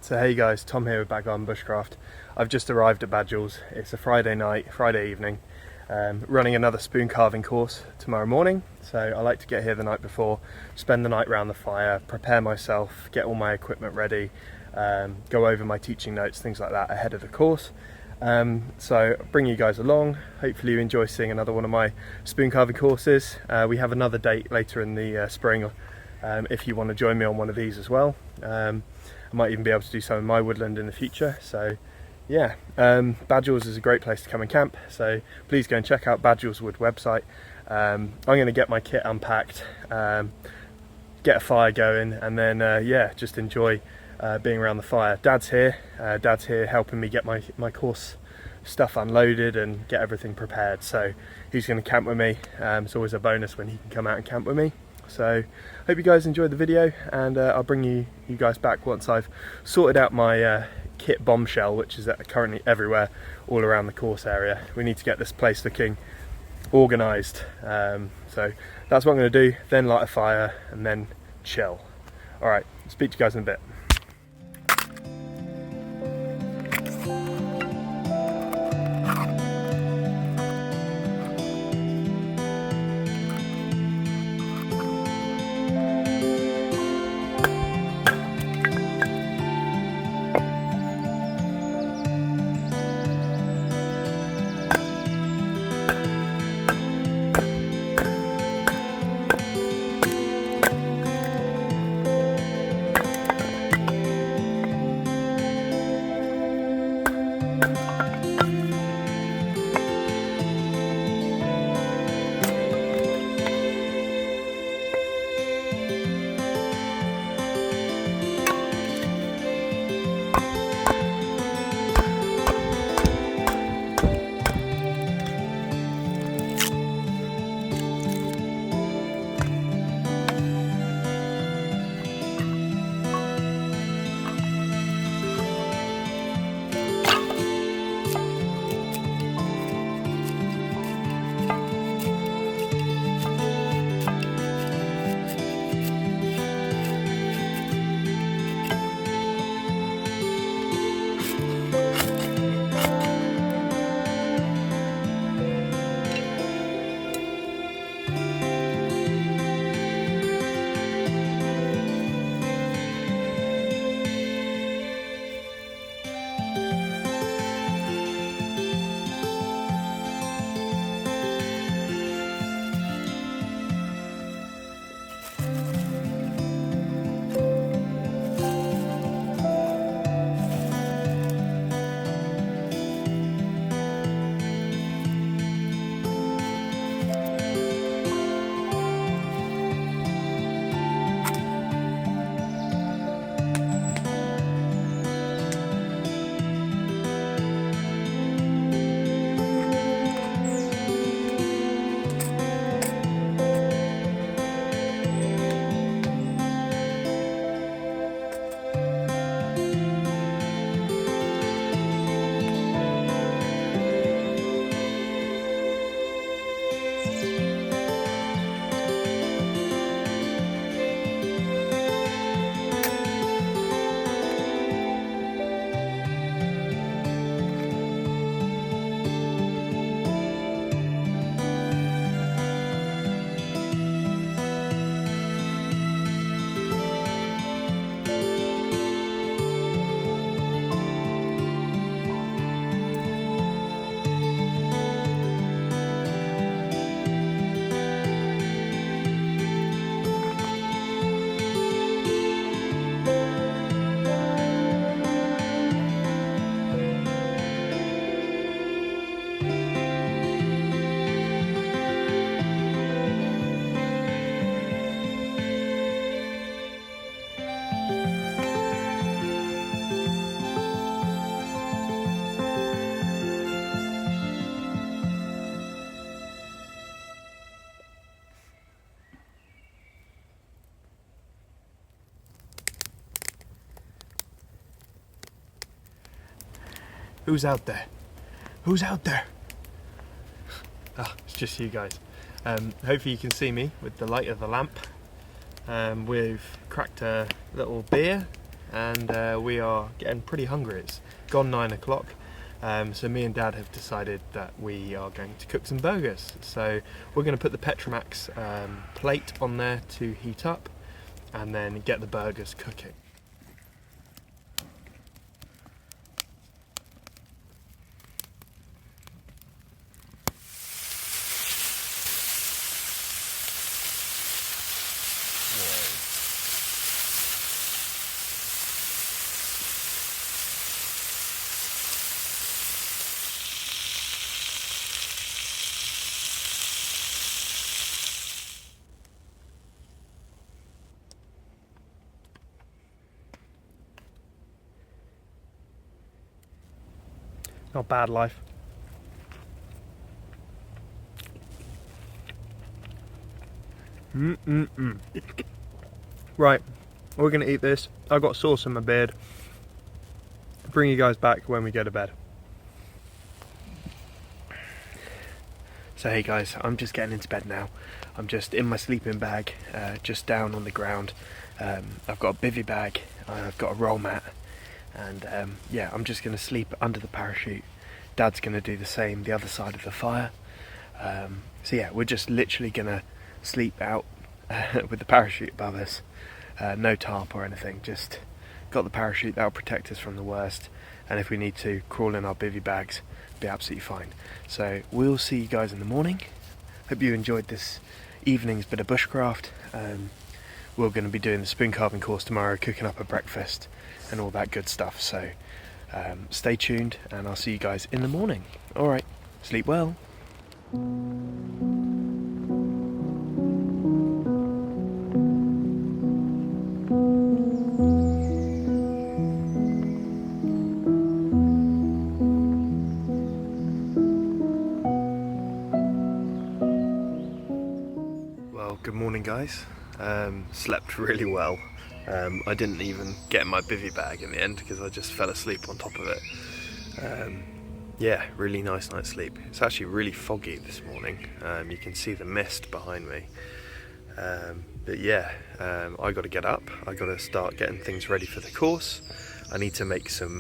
So hey guys, Tom here with Badgells Bushcraft. I've just arrived at Badgells. It's a Friday night, Friday evening, running another spoon carving course tomorrow morning. So I like to get here the night before, spend the night around the fire, prepare myself, get all my equipment ready, go over my teaching notes, things like that ahead of the course. So bring you guys along. Hopefully you enjoy seeing another one of my spoon carving courses. We have another date later in the spring if you want to join me on one of these as well. I might even be able to do some in my woodland in the future. So yeah, Badgells is a great place to come and camp, so please go and check out Badgells Wood website. I'm going to get my kit unpacked, get a fire going, and then yeah, just enjoy being around the fire. Dad's here helping me get my course stuff unloaded and get everything prepared, so he's going to camp with me. It's always a bonus when he can come out and camp with me. So hope you guys enjoyed the video, and I'll bring you guys back once I've sorted out my kit bombshell, which is currently everywhere all around the course area. We need to get this place looking organised, so that's what I'm going to do, then light a fire and then chill. Alright, speak to you guys in a bit. Who's out there? Who's out there? Oh, it's just you guys. Hopefully you can see me with the light of the lamp. We've cracked a little beer and we are getting pretty hungry. It's gone 9 o'clock, so me and Dad have decided that we are going to cook some burgers. So we're going to put the Petromax plate on there to heat up and then get the burgers cooking. Not bad life. Right, we're gonna eat this. I've got sauce in my beard. Bring you guys back when we go to bed. So hey guys, I'm just getting into bed now. I'm just in my sleeping bag, just down on the ground. I've got a bivvy bag, I've got a roll mat, and yeah, I'm just going to sleep under the parachute. Dad's going to do the same the other side of the fire. So yeah, we're just literally going to sleep out with the parachute above us. No tarp or anything, just got the parachute. That'll protect us from the worst, and if we need to crawl in our bivvy bags, be absolutely fine. So we'll see you guys in the morning. Hope you enjoyed this evening's bit of bushcraft. We're going to be doing the spoon carving course tomorrow, cooking up a breakfast and all that good stuff. So stay tuned, and I'll see you guys in the morning. All right, sleep well. Well, good morning guys. Slept really well. I didn't even get my bivvy bag in the end because I just fell asleep on top of it. Yeah, really nice night's sleep. It's actually really foggy this morning. You can see the mist behind me. But yeah, I got to get up. I got to start getting things ready for the course. I need to make some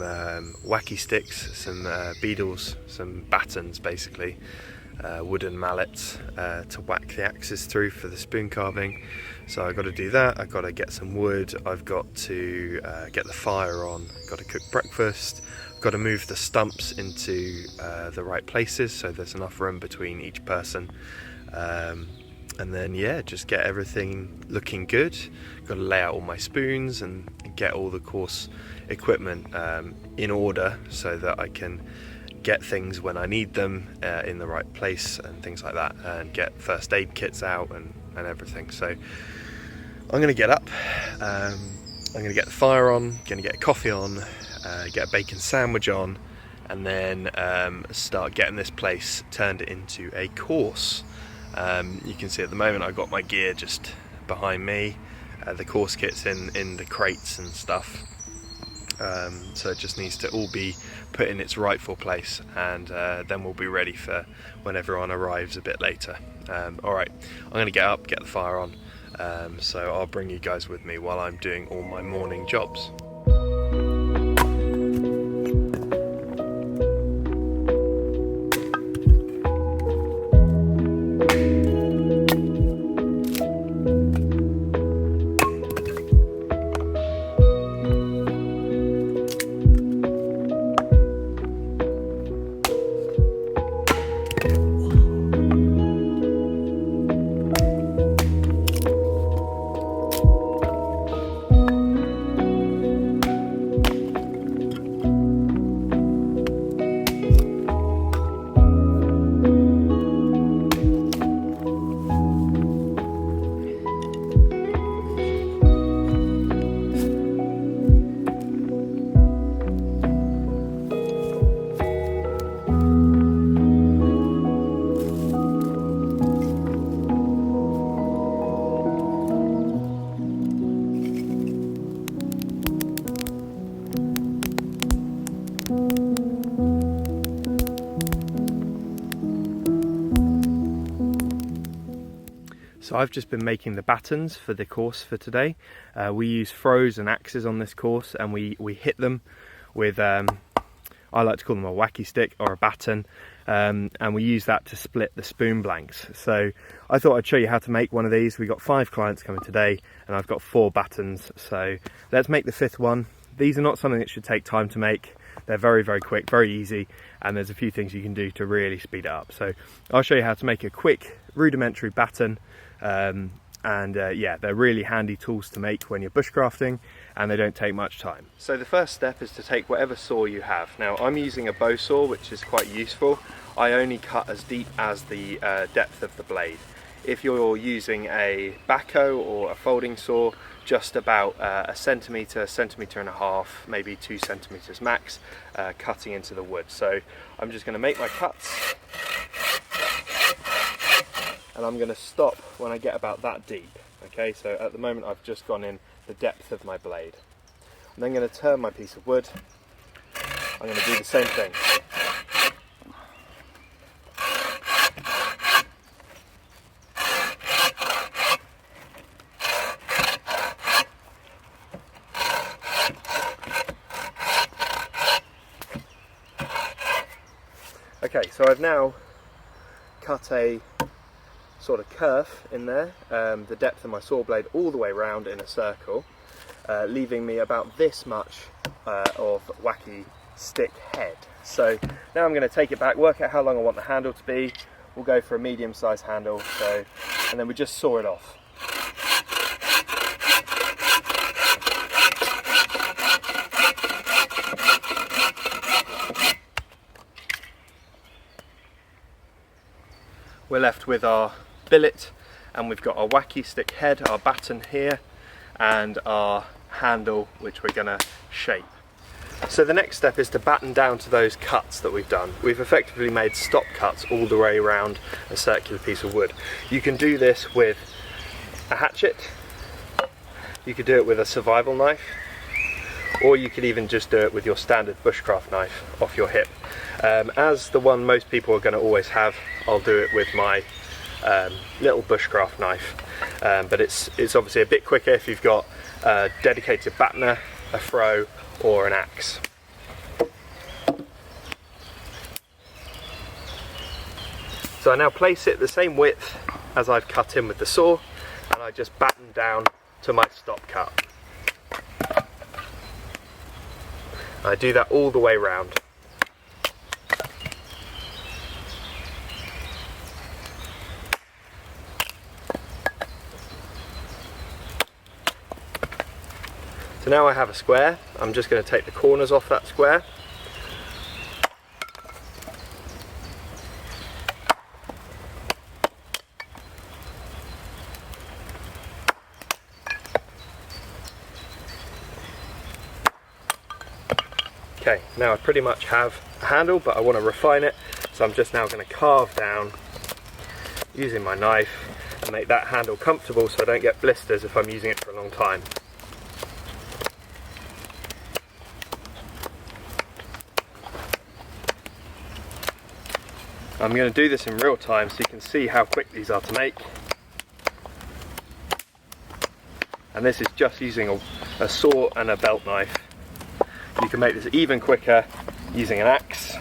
wacky sticks, some beadles, some batons basically, wooden mallets to whack the axes through for the spoon carving. So I've got to do that. I've got to get some wood. I've got to get the fire on. I've got to cook breakfast. I've got to move the stumps into the right places so there's enough room between each person. And then yeah, just get everything looking good. Got to lay out all my spoons and get all the course equipment in order so that I can get things when I need them in the right place and things like that, and get first aid kits out and everything. So I'm going to get up, I'm going to get the fire on, going to get a coffee on, get a bacon sandwich on, and then start getting this place turned into a course. You can see at the moment I've got my gear just behind me, the course kit's in the crates and stuff. So it just needs to all be put in its rightful place, and then we'll be ready for when everyone arrives a bit later. Alright, I'm going to get up, get the fire on, so I'll bring you guys with me while I'm doing all my morning jobs. So I've just been making the batons for the course for today. We use throws and axes on this course, and we hit them with, I like to call them a wacky stick or a baton, and we use that to split the spoon blanks. So I thought I'd show you how to make one of these. We've got 5 clients coming today, and I've got 4 batons. So let's make the 5th one. These are not something that should take time to make. They're very, very quick, very easy, and there's a few things you can do to really speed it up. So I'll show you how to make a quick, rudimentary baton, yeah, they're really handy tools to make when you're bushcrafting, and they don't take much time. So the first step is to take whatever saw you have. Now I'm using a bow saw, which is quite useful. I only cut as deep as the depth of the blade. If you're using a backhoe or a folding saw, just about a centimetre, centimetre and a half, maybe 2 centimetres max, cutting into the wood. So I'm just going to make my cuts, and I'm going to stop when I get about that deep. Okay, so at the moment I've just gone in the depth of my blade. I'm then going to turn my piece of wood. I'm going to do the same thing. Okay, so I've now cut a sort of curve in there, the depth of my saw blade all the way around in a circle, leaving me about this much of wacky stick head. So now I'm going to take it back, work out how long I want the handle to be. We'll go for a medium-sized handle, and then we just saw it off. We're left with our billet, and we've got our wacky stick head, our baton here, and our handle, which we're going to shape. So the next step is to batten down to those cuts that we've done. We've effectively made stop cuts all the way around a circular piece of wood. You can do this with a hatchet, you could do it with a survival knife, or you could even just do it with your standard bushcraft knife off your hip. As the one most people are going to always have, I'll do it with my little bushcraft knife, but it's obviously a bit quicker if you've got a dedicated battener, a throw, or an axe. So I now place it the same width as I've cut in with the saw, and I just batten down to my stop cut. I do that all the way round. So now I have a square. I'm just going to take the corners off that square. Okay, now I pretty much have a handle, but I want to refine it, so I'm just now going to carve down using my knife and make that handle comfortable so I don't get blisters if I'm using it for a long time. I'm going to do this in real time so you can see how quick these are to make. And this is just using a saw and a belt knife. You can make this even quicker using an axe.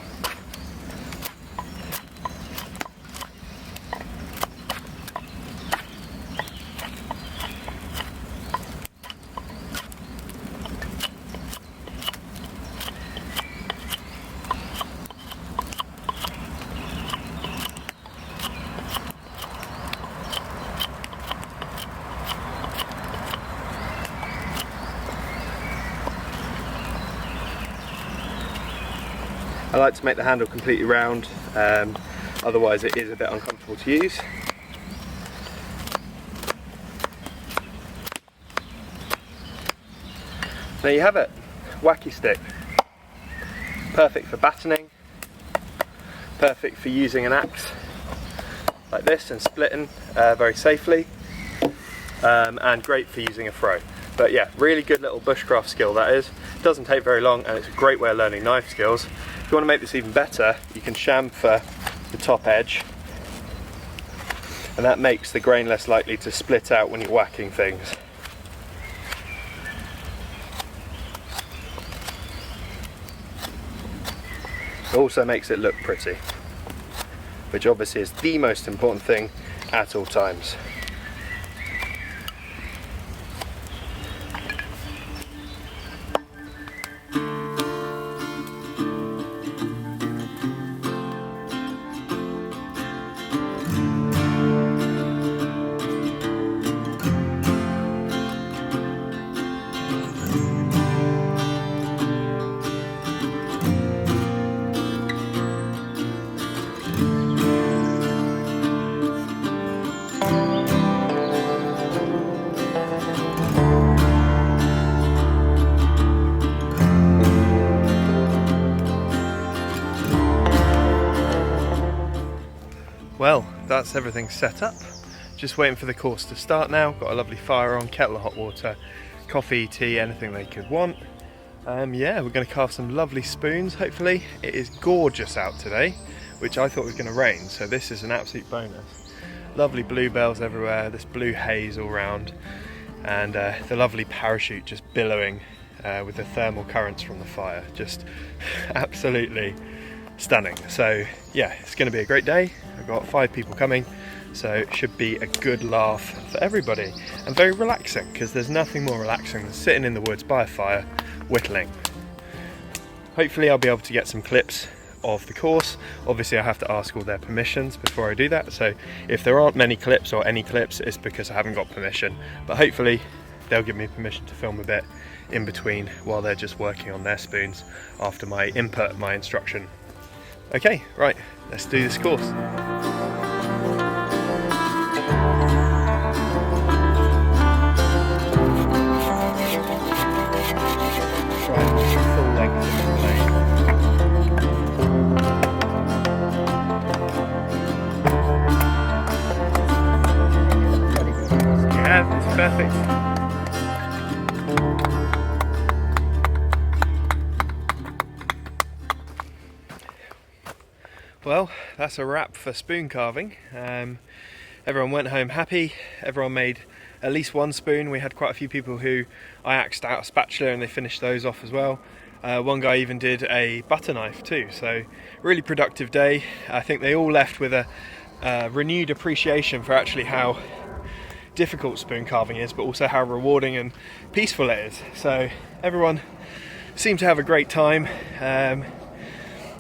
I like to make the handle completely round, otherwise it is a bit uncomfortable to use. There you have it, wacky stick. Perfect for battening, perfect for using an axe like this and splitting very safely, and great for using a throw. But yeah, really good little bushcraft skill that is. It doesn't take very long, and it's a great way of learning knife skills. If you want to make this even better, you can chamfer the top edge and that makes the grain less likely to split out when you're whacking things. It also makes it look pretty, which obviously is the most important thing at all times. Well, that's everything set up. Just waiting for the course to start now. Got a lovely fire on, kettle of hot water, coffee, tea, anything they could want. Yeah, we're going to carve some lovely spoons, hopefully. It is gorgeous out today, which I thought was going to rain, so this is an absolute bonus. Lovely bluebells everywhere, this blue haze all around, and the lovely parachute just billowing with the thermal currents from the fire. Just absolutely stunning. So yeah, it's going to be a great day. I've got 5 people coming, so it should be a good laugh for everybody, and very relaxing, because there's nothing more relaxing than sitting in the woods by a fire whittling. Hopefully I'll be able to get some clips of the course. Obviously I have to ask all their permissions before I do that, so if there aren't many clips or any clips, it's because I haven't got permission, but hopefully they'll give me permission to film a bit in between while they're just working on their spoons after my input, my instruction. Okay, right, let's do this course. Full length of the blade. Yeah, it's perfect. Well, that's a wrap for spoon carving. Everyone went home happy. Everyone made at least one spoon. We had quite a few people who I axed out a spatula and they finished those off as well. One guy even did a butter knife too, so really productive day. I think they all left with a renewed appreciation for actually how difficult spoon carving is, but also how rewarding and peaceful it is. So everyone seemed to have a great time.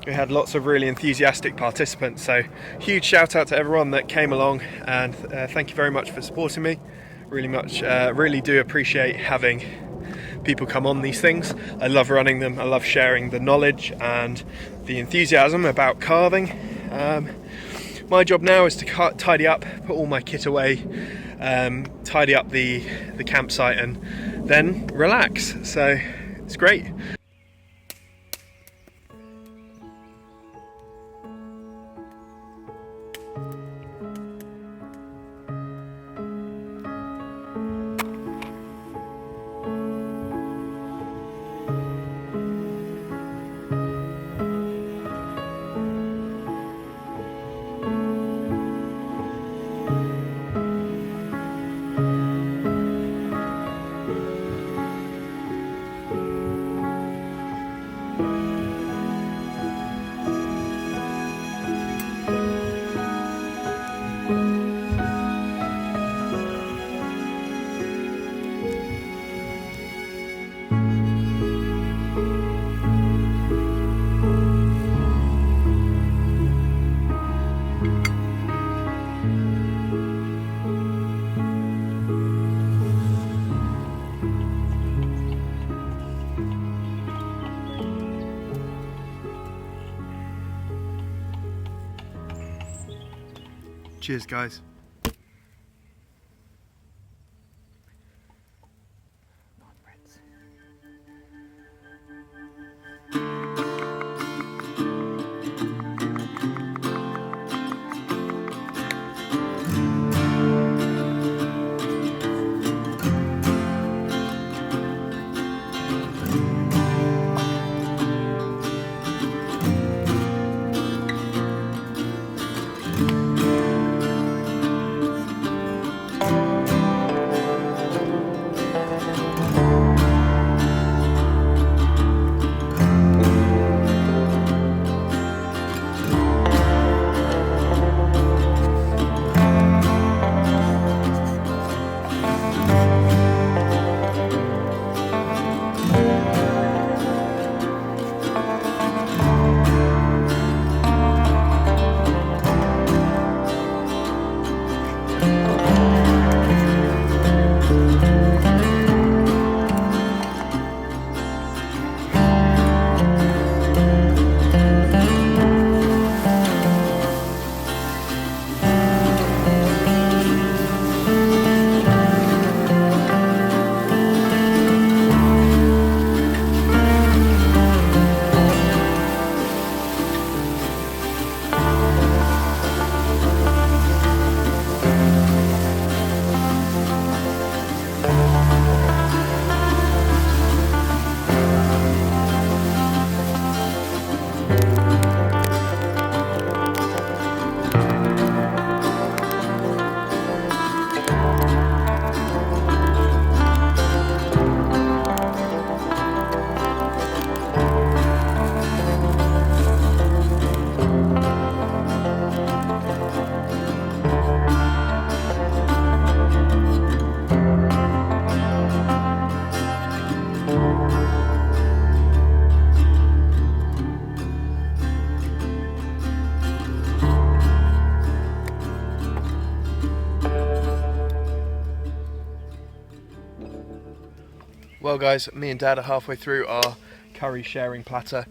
We had lots of really enthusiastic participants, so huge shout out to everyone that came along, and thank you very much for supporting me. Really do appreciate having people come on these things. I love running them. I love sharing the knowledge and the enthusiasm about carving. My job now is to tidy up, put all my kit away, tidy up the campsite, and then relax. So it's great. Cheers, guys. Well guys, me and Dad are halfway through our curry sharing platter.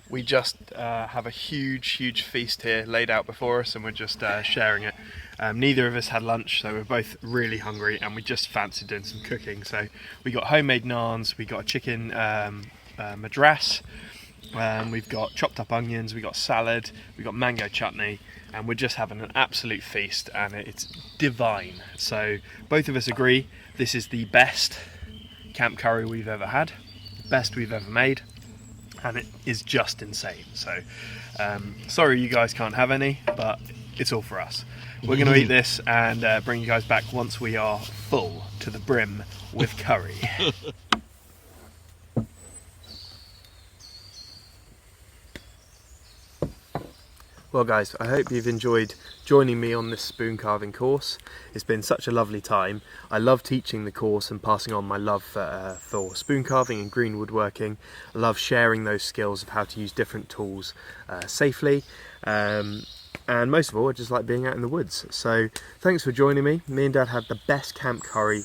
We just have a huge feast here laid out before us, and we're just sharing it. Neither of us had lunch, so we're both really hungry, and we just fancied doing some cooking. So we got homemade naans, we got a chicken madras, we've got chopped up onions, we got salad, we got mango chutney, and we're just having an absolute feast, and it's divine. So both of us agree this is the best camp curry we've ever had, best we've ever made, and it is just insane. So sorry you guys can't have any, but it's all for us. We're going to eat this and bring you guys back once we are full to the brim with curry. Well guys, I hope you've enjoyed joining me on this spoon carving course. It's been such a lovely time. I love teaching the course and passing on my love for spoon carving and green woodworking. I love sharing those skills of how to use different tools safely. And most of all, I just like being out in the woods. So thanks for joining me. Me and Dad had the best camp curry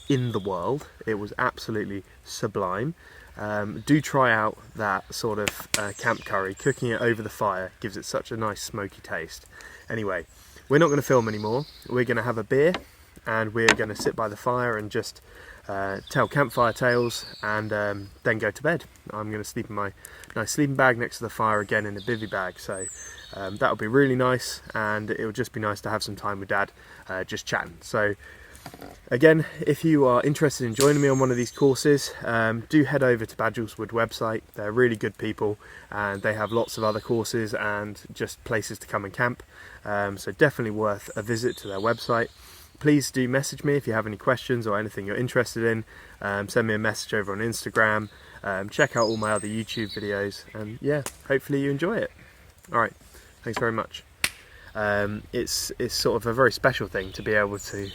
in the world. It was absolutely sublime. Do try out that sort of camp curry. Cooking it over the fire gives it such a nice smoky taste. Anyway, we're not going to film anymore. We're going to have a beer and we're going to sit by the fire and just tell campfire tales and then go to bed. I'm going to sleep in my nice sleeping bag next to the fire again in a bivvy bag. So that'll be really nice, and it'll just be nice to have some time with Dad just chatting. So again, if you are interested in joining me on one of these courses, do head over to Badgells Wood website. They're really good people and they have lots of other courses and just places to come and camp. So definitely worth a visit to their website. Please do message me if you have any questions or anything you're interested in. Send me a message over on Instagram. Check out all my other YouTube videos, and yeah, hopefully you enjoy it. Alright, thanks very much. It's sort of a very special thing to be able to